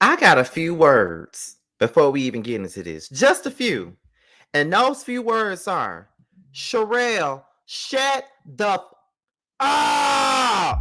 I got a few words before we even get into this. Just a few. And those few words are Sharelle, shut the up.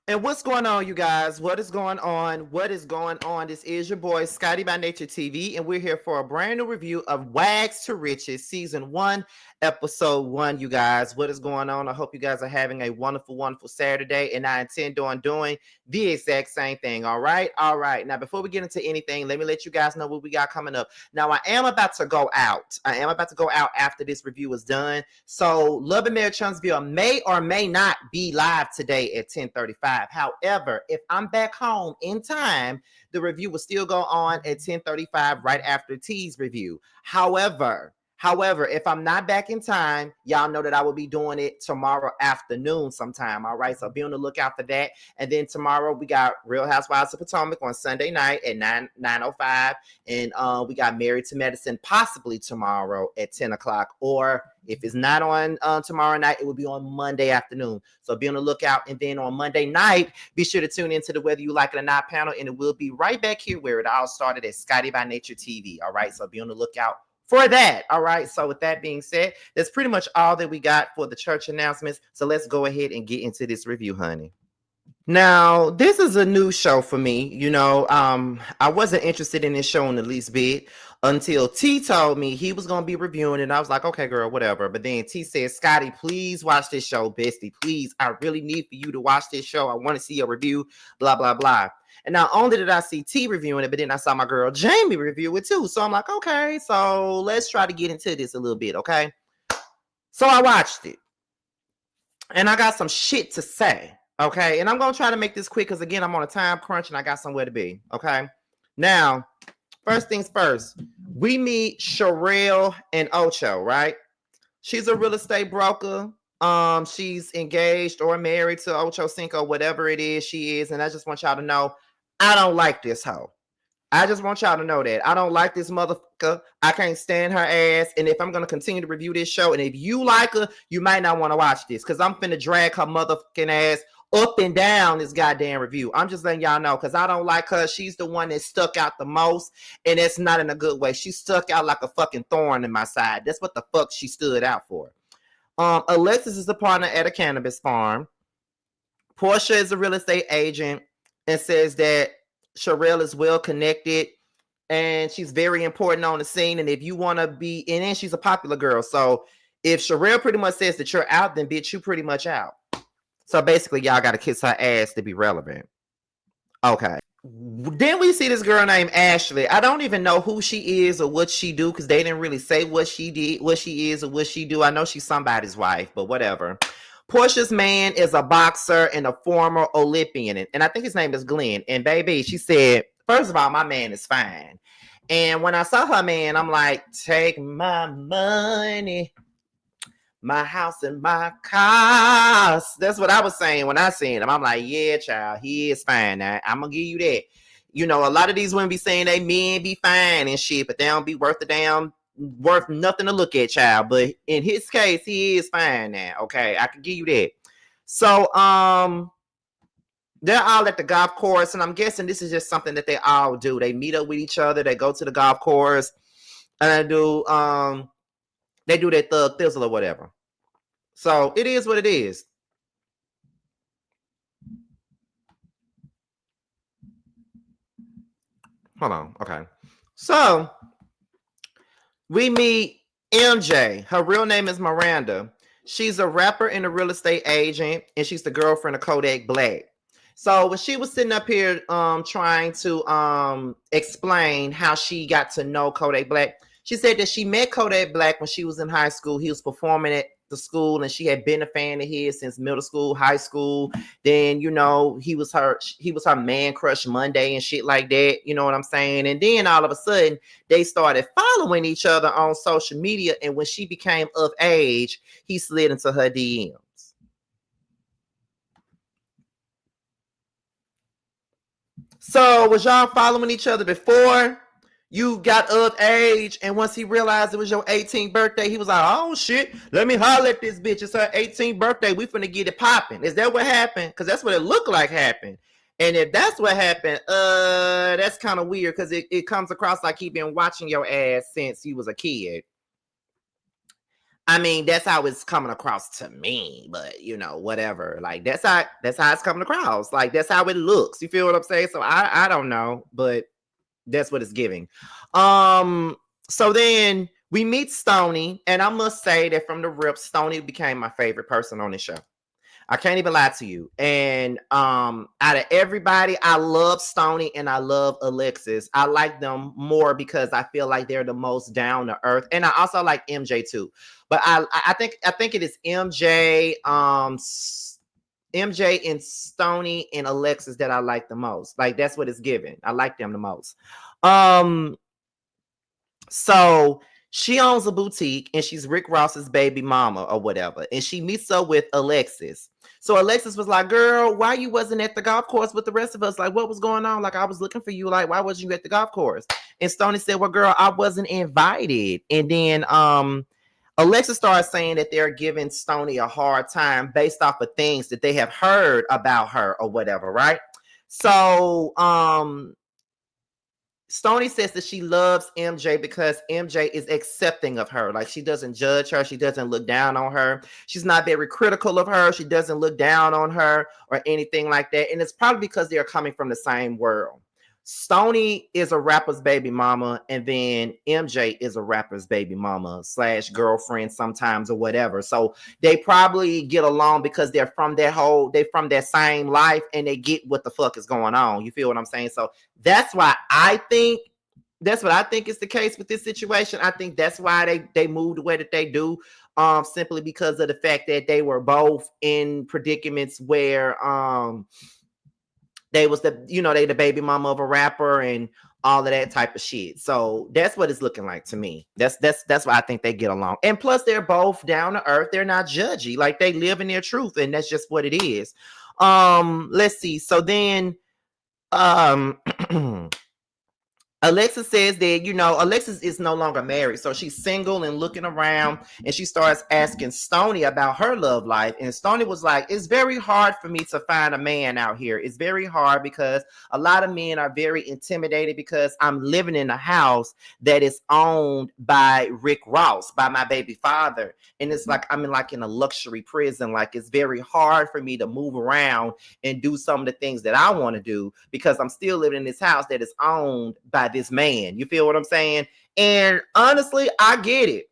And what's going on, you guys? What is going on? What is going on? This is your boy, Scotty by Nature TV, and we're here for a brand new review of WAGS to Riches, Season 1, Episode 1, you guys. What is going on? I hope you guys are having a wonderful, wonderful Saturday, and I intend on doing the exact same thing, all right? All right. Now, before we get into anything, let me let you guys know what we got coming up. Now, I am about to go out. After this review is done. So, Love and Marriage Huntsville may or may not be live today at 10:35. However, if I'm back home in time, the review will still go on at 10:35 right after T's review. However, if I'm not back in time, y'all know that I will be doing it tomorrow afternoon sometime. All right. So be on the lookout for that. And then tomorrow we got Real Housewives of Potomac on Sunday night at 9:05. And we got Married to Medicine possibly tomorrow at 10 o'clock. Or if it's not on tomorrow night, it will be on Monday afternoon. So be on the lookout. And then on Monday night, be sure to tune into the Whether You Like It or Not panel. And it will be right back here where it all started at Scotty by Nature TV. All right. So be on the lookout for that. All right. So with that being said, that's pretty much all that we got for the church announcements. So let's go ahead and get into this review, honey. Now, this is a new show for me. You know, I wasn't interested in this show in the least bit until T told me he was going to be reviewing it. And I was like, okay, girl, whatever. But then T said, Scotty, please watch this show, bestie. Please. I really need for you to watch this show. I want to see a review, blah, blah, blah. And not only did I see T reviewing it, but then I saw my girl Jamie review it too. So I'm like, okay, so let's try to get into this a little bit, okay? So I watched it. And I got some shit to say, okay? And I'm going to try to make this quick because, again, I'm on a time crunch and I got somewhere to be, okay? Now, first things first, we meet Sharelle and Ocho, right? She's a real estate broker. She's engaged or married to Ocho Cinco, whatever it is she is. And I just want y'all to know, I don't like this hoe. I just want y'all to know that. I don't like this motherfucker. I can't stand her ass. And if I'm going to continue to review this show, and if you like her, you might not want to watch this because I'm finna drag her motherfucking ass up and down this goddamn review. I'm just letting y'all know because I don't like her. She's the one that stuck out the most, and it's not in a good way. She stuck out like a fucking thorn in my side. That's what the fuck she stood out for. Alexis is a partner at a cannabis farm. Portia is a real estate agent and says that Sharelle is well connected and she's very important on the scene. And if you want to be in it, she's a popular girl. So if Sharelle pretty much says that you're out, then bitch, you pretty much out. So basically, y'all got to kiss her ass to be relevant. Okay. Then we see this girl named Ashley. I don't even know who she is or what she do because they didn't really say what she did, what she is, or what she do. I know she's somebody's wife, but whatever. Portia's man is a boxer and a former Olympian, and I think his name is Glenn. And baby, she said, first of all, my man is fine. And when I saw her man, I'm like, take my money, my house, and my cars. That's what I was saying when I seen him. I'm like, yeah, child, he is fine. Now, I'm going to give you that. You know, a lot of these women be saying they men be fine and shit, but they don't be worth nothing to look at, child. But in his case, he is fine now. Okay, I can give you that. So, they're all at the golf course, and I'm guessing this is just something that they all do. They meet up with each other, they go to the golf course, and they do their thug thizzle or whatever. So it is what it is. Hold on. Okay. So we meet MJ. Her real name is Miranda. She's a rapper and a real estate agent, and she's the girlfriend of Kodak Black. So when she was sitting up here trying to explain how she got to know Kodak Black, she said that she met Kodak Black when she was in high school. He was performing to school, and she had been a fan of his since middle school, high school. Then, he was her man crush Monday and shit like that. You know what I'm saying? And then all of a sudden they started following each other on social media. And when she became of age, he slid into her DMs. So was y'all following each other before you got of age? And once he realized it was your 18th birthday, he was like, oh shit, let me holler at this bitch. It's her 18th birthday. We finna get it popping. Is that what happened? Because that's what it looked like happened. And if that's what happened, that's kind of weird, because it comes across like he been watching your ass since he was a kid. I mean, that's how it's coming across to me, but whatever. Like that's how it's coming across. Like that's how it looks. You feel what I'm saying? So I don't know, but that's what it's giving. So then we meet Stony, and I must say that from the rip, Stony became my favorite person on the show. I can't even lie to you. And out of everybody, I love Stony and I love Alexis. I like them more because I feel like they're the most down to earth. And I also like MJ too. But I think it is MJ, MJ and Stony and Alexis that I like the most. Like that's what it's given. I like them the most. So she owns a boutique and she's Rick Ross's baby mama or whatever. And she meets up with Alexis. So Alexis was like, girl, why you wasn't at the golf course with the rest of us? Like, what was going on? Like, I was looking for you. Like, why wasn't you at the golf course? And Stony said, well, girl, I wasn't invited. And then Alexis started saying that they're giving Stony a hard time based off of things that they have heard about her or whatever, right? So Stony says that she loves MJ because MJ is accepting of her. Like she doesn't judge her. She doesn't look down on her. She's not very critical of her. She doesn't look down on her or anything like that. And it's probably because they're coming from the same world. Stony is a rapper's baby mama, and then MJ is a rapper's baby mama / girlfriend sometimes or whatever. So they probably get along because they're from that same life, and they get what the fuck is going on. You feel what I'm saying? So that's what I think is the case with this situation. I think that's why they moved the way that they do, simply because of the fact that they were both in predicaments where they was they the baby mama of a rapper and all of that type of shit. So that's what it's looking like to me. That's why I think they get along. And plus they're both down to earth. They're not judgy. Like they live in their truth, and that's just what it is. Let's see. So then Alexis says that, Alexis is no longer married. So she's single and looking around, and she starts asking Stony about her love life. And Stony was like, it's very hard for me to find a man out here. It's very hard because a lot of men are very intimidated because I'm living in a house that is owned by Rick Ross, by my baby father. And it's like, I'm in a luxury prison. Like it's very hard for me to move around and do some of the things that I want to do because I'm still living in this house that is owned by this man. You feel what I'm saying? And honestly, I get it.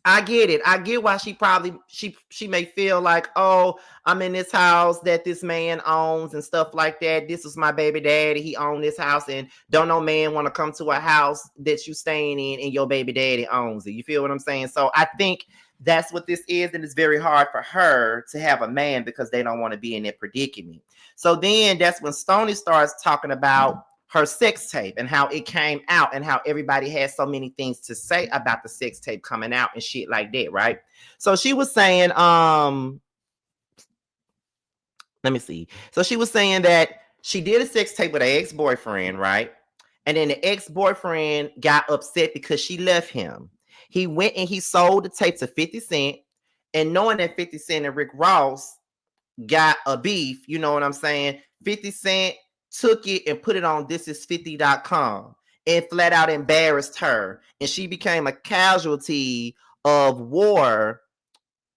I get why she may feel like, oh, I'm in this house that this man owns and stuff like that. This is my baby daddy. He owned this house, and don't no man want to come to a house that you staying in and your baby daddy owns it. You feel what I'm saying? So I think that's what this is, and it's very hard for her to have a man because they don't want to be in that predicament. So then that's when Stony starts talking about her sex tape and how it came out and how everybody has so many things to say about the sex tape coming out and shit like that, right? So she was saying, let me see. So she was saying that she did a sex tape with an ex-boyfriend, right? And then the ex-boyfriend got upset because she left him. He went and he sold the tape to 50 Cent, and knowing that 50 Cent and Rick Ross got a beef, you know what I'm saying? 50 Cent took it and put it on thisis50.com and flat out embarrassed her. And she became a casualty of war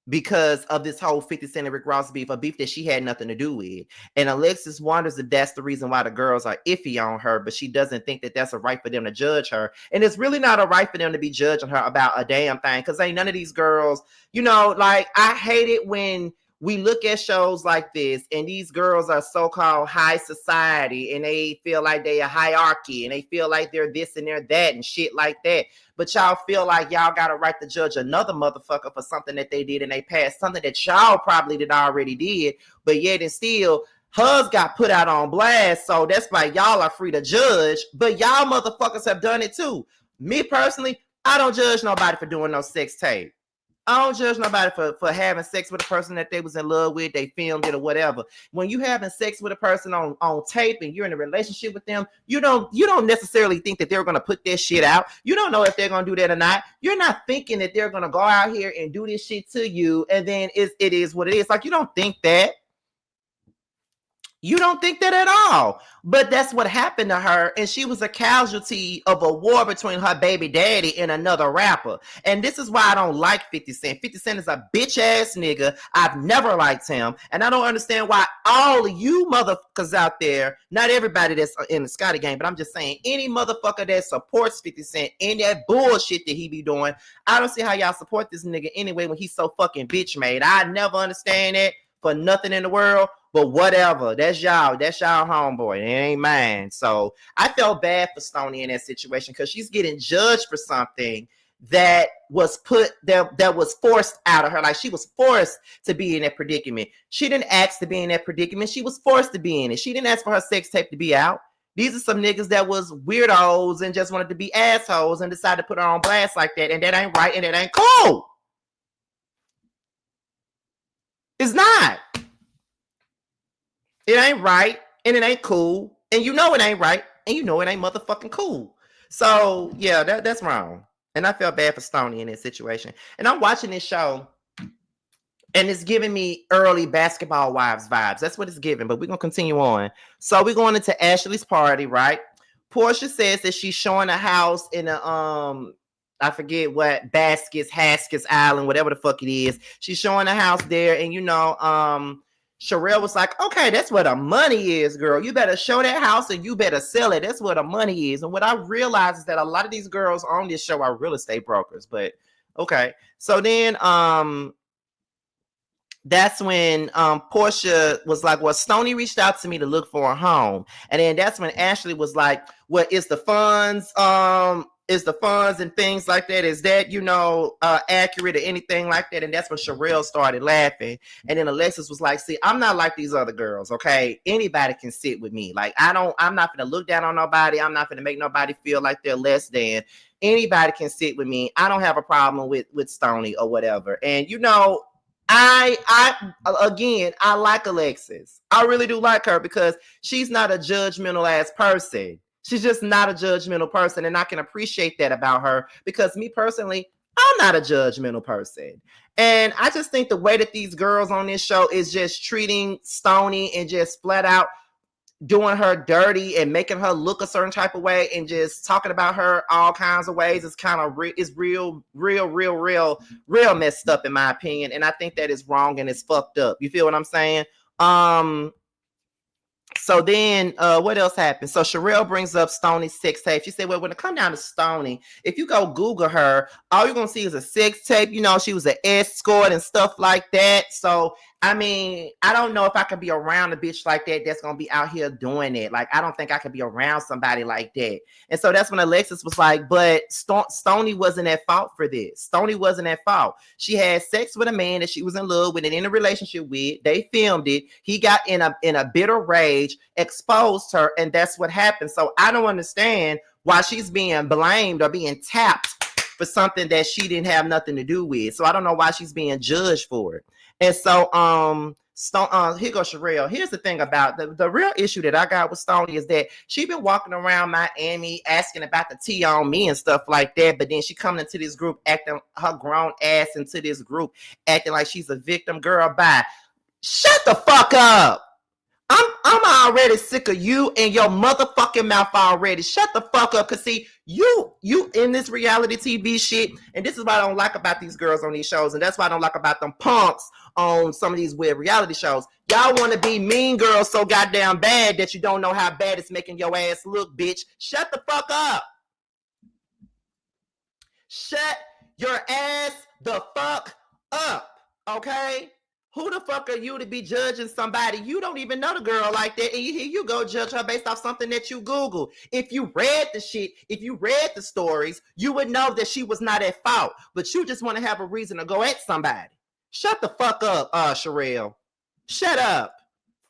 because of this whole 50 Cent and Rick Ross beef, a beef that she had nothing to do with. And Alexis wonders if that's the reason why the girls are iffy on her, but she doesn't think that that's a right for them to judge her. And it's really not a right for them to be judging her about a damn thing, because ain't none of these girls, like, I hate it when we look at shows like this, and these girls are so-called high society, and they feel like they a hierarchy, and they feel like they're this and they're that and shit like that. But y'all feel like y'all got a right to judge another motherfucker for something that they did in their past, something that y'all probably did already did, but yet and still, hers got put out on blast. So that's why y'all are free to judge, but y'all motherfuckers have done it too. Me personally, I don't judge nobody for doing no sex tape. I don't judge nobody for having sex with a person that they was in love with, they filmed it or whatever. When you having sex with a person on tape and you're in a relationship with them, you don't necessarily think that they're gonna put this shit out. You don't know if they're gonna do that or not. You're not thinking that they're gonna go out here and do this shit to you, and then it is what it is. Like, you don't think that. You don't think that at all. But that's what happened to her. And she was a casualty of a war between her baby daddy and another rapper. And this is why I don't like 50 Cent. 50 Cent is a bitch ass nigga. I've never liked him. And I don't understand why all of you motherfuckers out there, not everybody that's in the Scotty game, but I'm just saying, any motherfucker that supports 50 Cent in that bullshit that he be doing, I don't see how y'all support this nigga anyway when he's so fucking bitch made. I never understand it for nothing in the world. But whatever, that's y'all homeboy. It ain't mine. So I felt bad for Stony in that situation because she's getting judged for something that was that was forced out of her. Like, she was forced to be in that predicament. She didn't ask to be in that predicament. She was forced to be in it. She didn't ask for her sex tape to be out. These are some niggas that was weirdos and just wanted to be assholes and decided to put her on blast like that. And that ain't right and that ain't cool. It's not. It ain't right, and it ain't cool, and you know it ain't right, and you know it ain't motherfucking cool. So, yeah, that's wrong. And I felt bad for Stony in this situation. And I'm watching this show, and it's giving me early Basketball Wives vibes. That's what it's giving, but we're going to continue on. So we're going into Ashley's party, right? Portia says that she's showing a house in a, I forget what, Haskins Island, whatever the fuck it is. She's showing a house there, and Sharelle was like, okay, that's where the money is, girl. You better show that house and you better sell it. That's where the money is. And what I realized is that a lot of these girls on this show are real estate brokers, but okay. So then that's when Portia was like, well, Stony reached out to me to look for a home. And then that's when Ashley was like, well, is the funds and things like that, is that, accurate or anything like that? And that's when Sharelle started laughing. And then Alexis was like, see, I'm not like these other girls, okay? Anybody can sit with me. Like, I'm not gonna look down on nobody. I'm not gonna make nobody feel like they're less than. Anybody can sit with me. I don't have a problem with Stony or whatever. And I like Alexis. I really do like her because she's not a judgmental ass person. She's just not a judgmental person, and I can appreciate that about her because me personally, I'm not a judgmental person. And I just think the way that these girls on this show is just treating Stony and just flat out doing her dirty and making her look a certain type of way and just talking about her all kinds of ways is kind of real messed up in my opinion. And I think that is wrong and it's fucked up. You feel what I'm saying? So then what else happened? So Charelle brings up Stony's sex tape. She said, well, when it comes down to Stony, if you go Google her, all you're going to see is a sex tape. She was an escort and stuff like that. So, I mean, I don't know if I could be around a bitch like that that's going to be out here doing it. Like, I don't think I could be around somebody like that. And so that's when Alexis was like, but Stony wasn't at fault for this. Stony wasn't at fault. She had sex with a man that she was in love with and in a relationship with. They filmed it. He got in a bitter rage, exposed her, and that's what happened. So I don't understand why she's being blamed or being tapped for something that she didn't have nothing to do with. So I don't know why she's being judged for it. And so here goes Sharelle. Here's the thing about the real issue that I got with Stony is that she been walking around Miami asking about the tea on me and stuff like that, but then she coming into this group acting her grown ass into this group acting like she's a victim. Girl, bye. Shut the fuck up. I'm already sick of you and your motherfucking mouth already. Shut the fuck up. Cause see, you in this reality TV shit, and this is what I don't like about these girls on these shows, and that's what I don't like about them punks on some of these weird reality shows. Y'all want to be mean girls so goddamn bad that you don't know how bad it's making your ass look, bitch. Shut the fuck up. Shut your ass the fuck up. Okay? Who the fuck are you to be judging somebody? You don't even know the girl like that, and here you go judge her based off something that you Google. If you read the shit, if you read the stories, you would know that she was not at fault. But you just want to have a reason to go at somebody. Shut the fuck up, Sharelle. Shut up.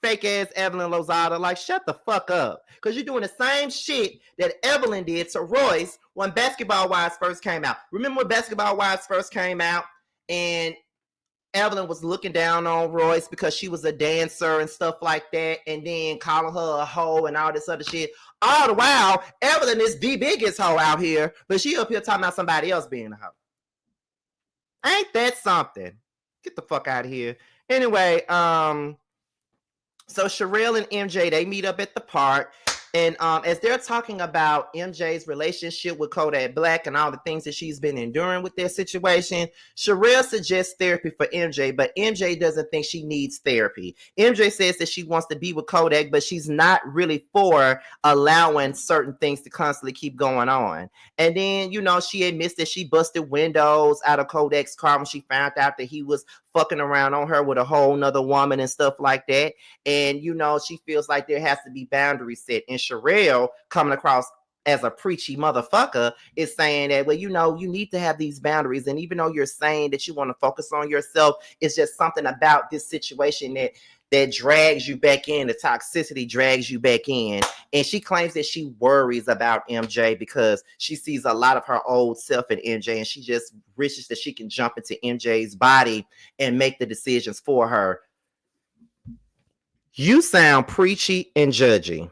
Fake ass Evelyn Lozada. Like, shut the fuck up. Because you're doing the same shit that Evelyn did to Royce when Basketball Wives first came out. Remember when Basketball Wives first came out and Evelyn was looking down on Royce because she was a dancer and stuff like that, and then calling her a hoe and all this other shit. All the while, Evelyn is the biggest hoe out here, but she up here talking about somebody else being a hoe. Ain't that something? Get the fuck out of here. Anyway, so Sharelle and MJ, they meet up at the park. And as they're talking about MJ's relationship with Kodak Black and all the things that she's been enduring with their situation, Sharelle suggests therapy for MJ, but MJ doesn't think she needs therapy. MJ says that she wants to be with Kodak, but she's not really for allowing certain things to constantly keep going on. And then, you know, she admits that she busted windows out of Kodak's car when she found out that he was fucking around on her with a whole nother woman and stuff like that. And, you know, she feels like there has to be boundaries set. And Sharelle, coming across as a preachy motherfucker, is saying that, well, you know, you need to have these boundaries. And even though you're saying that you want to focus on yourself, it's just something about this situation that drags you back in. The toxicity drags you back in. And she claims that she worries about MJ because she sees a lot of her old self in MJ, and she just wishes that she can jump into MJ's body and make the decisions for her. You sound preachy and judgy.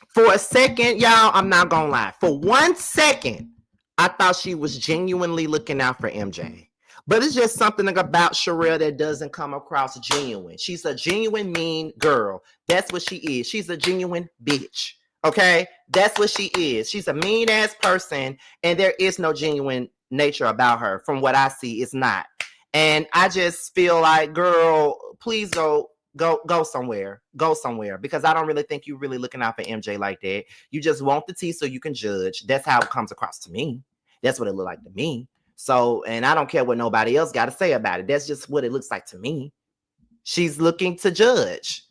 For a second, y'all, I'm not gonna lie. For 1 second, I thought she was genuinely looking out for MJ. But it's just something about Sharelle that doesn't come across genuine. She's a genuine mean girl. That's what she is. She's a genuine bitch. Okay? That's what she is. She's a mean ass person, and there is no genuine nature about her. From what I see, it's not. And I just feel like, girl, please go somewhere. Go somewhere. Because I don't really think you're really looking out for MJ like that. You just want the tea so you can judge. That's how it comes across to me. That's what it looked like to me. So, and I don't care what nobody else got to say about it. That's just what it looks like to me. She's looking to judge.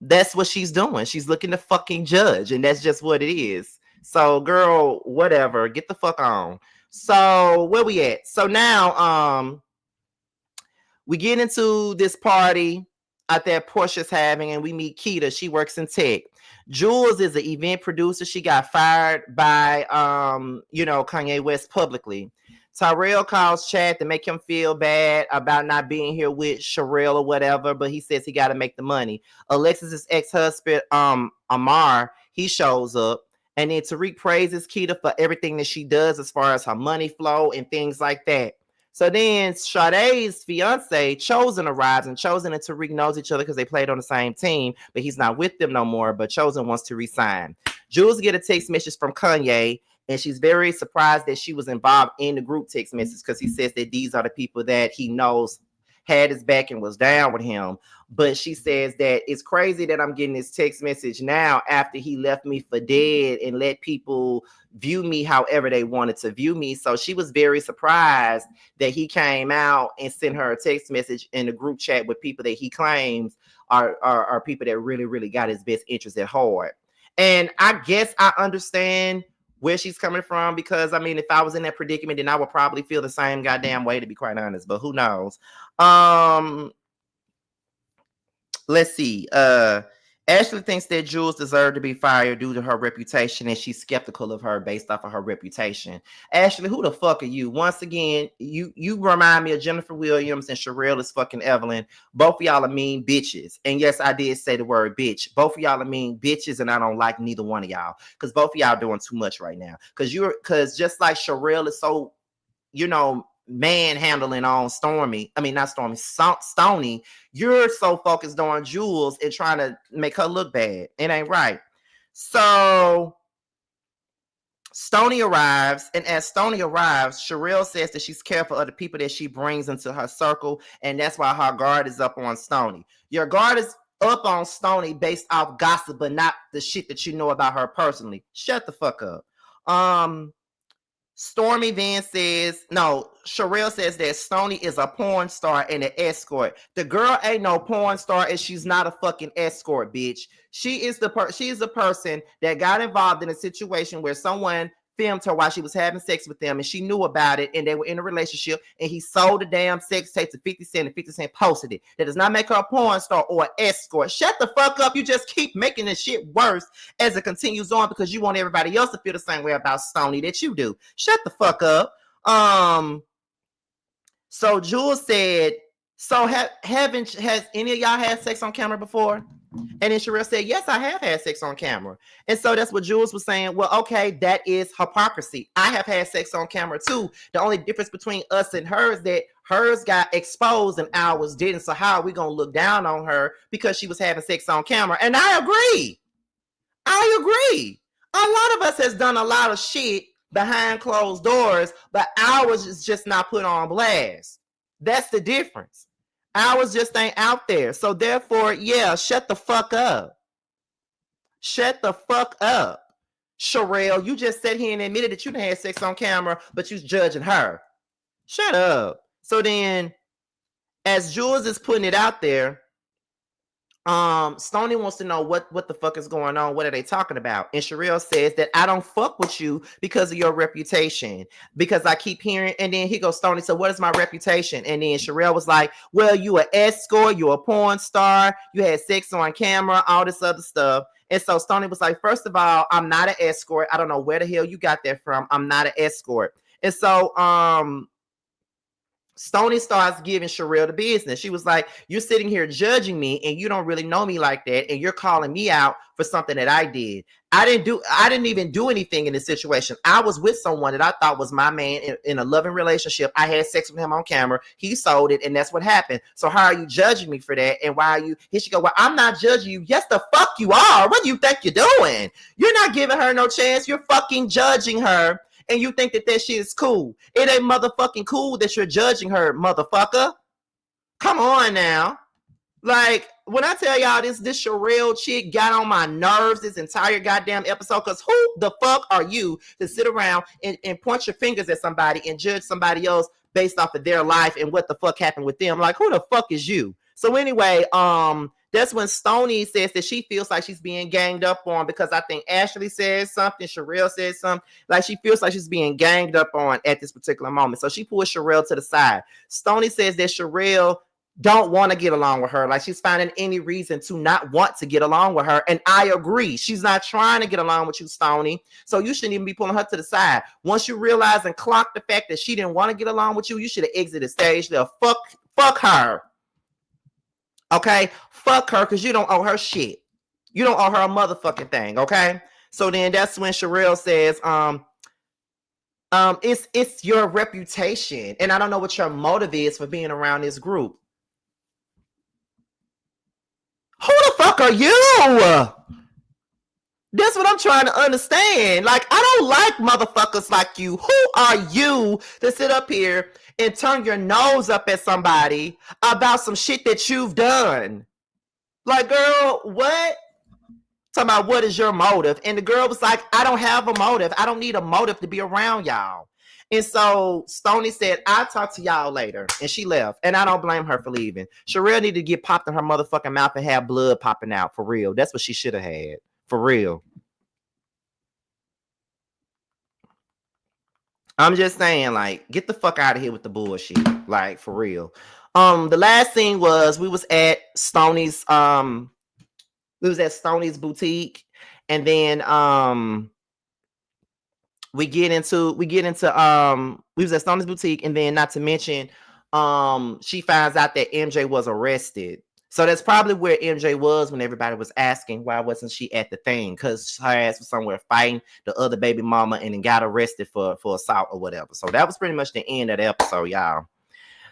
That's what she's doing. She's looking to fucking judge. And that's just what it is. So, girl, whatever. Get the fuck on. So, where we at? So now, we get into this party out there Portia's having, and we meet Keita. She works in tech. Jules is an event producer. She got fired by, Kanye West publicly. Tyrell calls Chad to make him feel bad about not being here with Sharelle or whatever, but he says he got to make the money. Alexis's ex-husband, Amar, he shows up. And then Tariq praises Keita for everything that she does as far as her money flow and things like that. So then Sade's fiance, Chosen, arrives, and Chosen and Tariq knows each other because they played on the same team, but he's not with them no more, but Chosen wants to resign. Jules get a text message from Kanye, and she's very surprised that she was involved in the group text message because he says that these are the people that he knows had his back and was down with him. But she says that it's crazy that I'm getting this text message now after he left me for dead and let people view me however they wanted to view me. So she was very surprised that he came out and sent her a text message in a group chat with people that he claims are people that really, really got his best interest at heart. And I guess I understand where she's coming from, because I mean, if I was in that predicament, then I would probably feel the same goddamn way, to be quite honest, but who knows. Let's see. Ashley thinks that Jules deserved to be fired due to her reputation, and she's skeptical of her based off of her reputation. Ashley, who the fuck are you? Once again, you remind me of Jennifer Williams, and Sharelle is fucking Evelyn. Both of y'all are mean bitches. And yes, I did say the word bitch. Both of y'all are mean bitches, and I don't like neither one of y'all, because both of y'all doing too much right now. Because just like Sharelle is so, manhandling on Stony, you're so focused on Jules and trying to make her look bad. It ain't right. So Stony arrives, and as Stony arrives, Sharelle says that she's careful of the people that she brings into her circle, and that's why her guard is up on Stony. Your guard is up on Stony based off gossip, but not the shit that you know about her personally. Shut the fuck up. Stormy then says, no, Sharelle says that Stony is a porn star and an escort. The girl ain't no porn star and she's not a fucking escort, bitch. She is the person that got involved in a situation where someone filmed her while she was having sex with them and she knew about it and they were in a relationship and he sold the damn sex tape to 50 Cent and 50 Cent posted it. That does not make her a porn star or an escort. Shut the fuck up. You just keep making this shit worse as it continues on because you want everybody else to feel the same way about Stony that you do. Shut the fuck up. So Jules said, so has any of y'all had sex on camera before? And then Sharelle said, yes, I have had sex on camera. And so that's what Jules was saying. Well, okay, that is hypocrisy. I have had sex on camera too. The only difference between us and hers that hers got exposed and ours didn't. So how are we going to look down on her because she was having sex on camera? And I agree. A lot of us has done a lot of shit behind closed doors, but ours is just not put on blast. That's the difference. Ours just ain't out there. So therefore, yeah, shut the fuck up. Shut the fuck up. Sharelle, you just sat here and admitted that you done had sex on camera, but you judging her. Shut up. So then, as Jules is putting it out there, Stony wants to know what the fuck is going on. What are they talking about? And Sharelle says that I don't fuck with you because of your reputation. Because I keep hearing, and then he goes, Stony, so what is my reputation? And then Sharelle was like, well, you an escort, you a porn star, you had sex on camera, all this other stuff. And so Stony was like, first of all, I'm not an escort. I don't know where the hell you got that from. I'm not an escort. And so Stony starts giving Sharelle the business. She was like, you're sitting here judging me and you don't really know me like that. And you're calling me out for something that I did. I didn't even do anything in this situation. I was with someone that I thought was my man in a loving relationship. I had sex with him on camera. He sold it. And that's what happened. So how are you judging me for that? And why are you, here she go, well, I'm not judging you. Yes, the fuck you are. What do you think you're doing? You're not giving her no chance. You're fucking judging her. And you think that shit is cool. It ain't motherfucking cool that you're judging her, motherfucker. Come on now. Like, when I tell y'all this Sharelle chick got on my nerves this entire goddamn episode, because who the fuck are you to sit around and point your fingers at somebody and judge somebody else based off of their life and what the fuck happened with them? Like, who the fuck is you? So anyway, that's when Stony says that she feels like she's being ganged up on because I think Ashley says something, Sharelle says something, like she feels like she's being ganged up on at this particular moment. So she pulls Sharelle to the side. Stony says that Sharelle don't want to get along with her. Like she's finding any reason to not want to get along with her. And I agree. She's not trying to get along with you, Stony. So you shouldn't even be pulling her to the side. Once you realize and clock the fact that she didn't want to get along with you, you should have exited stage there. Fuck her. Okay, fuck her because you don't owe her shit. You don't owe her a motherfucking thing. Okay, so then that's when Sharelle says, it's your reputation, and I don't know what your motive is for being around this group. Who the fuck are you? That's what I'm trying to understand. Like, I don't like motherfuckers like you. Who are you to sit up here and turn your nose up at somebody about some shit that you've done? Like, girl, what? Talking about what is your motive? And the girl was like, I don't have a motive. I don't need a motive to be around y'all. And so Stony said, I'll talk to y'all later. And she left. And I don't blame her for leaving. Sharelle needed to get popped in her motherfucking mouth and have blood popping out. For real. That's what she should have had. For real. I'm just saying, like, get the fuck out of here with the bullshit. Like, for real. The last thing was we was at Stony's boutique, and then we was at Stony's boutique, and then not to mention she finds out that MJ was arrested. So that's probably where MJ was when everybody was asking why wasn't she at the thing, because her ass was somewhere fighting the other baby mama and then got arrested for assault or whatever. So that was pretty much the end of the episode, y'all.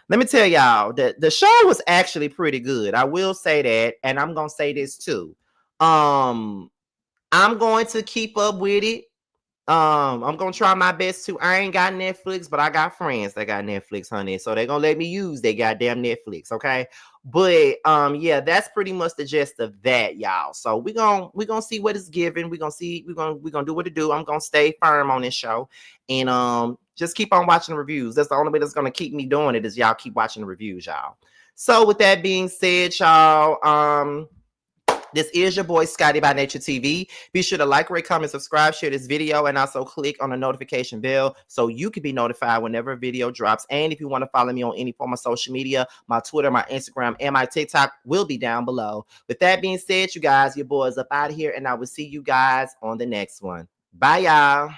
Let me tell y'all that the show was actually pretty good. I will say that, and I'm gonna say this too. I'm going to keep up with it. I'm gonna try my best to. I ain't got Netflix, but I got friends that got Netflix, honey. So they're gonna let me use their goddamn Netflix, okay? But yeah, that's pretty much the gist of that, y'all. So we gonna see what it's given. We're gonna see, we're gonna do what to do. I'm gonna stay firm on this show and just keep on watching the reviews. That's the only way that's gonna keep me doing it is y'all keep watching the reviews, y'all. So with that being said, y'all, this is your boy Scotty by Nature TV. Be sure to like, rate, comment, subscribe, share this video, and also click on the notification bell so you can be notified whenever a video drops. And if you want to follow me on any form of social media, my Twitter, my Instagram, and my TikTok will be down below. With that being said, you guys, your boy is up out of here, and I will see you guys on the next one. Bye, y'all.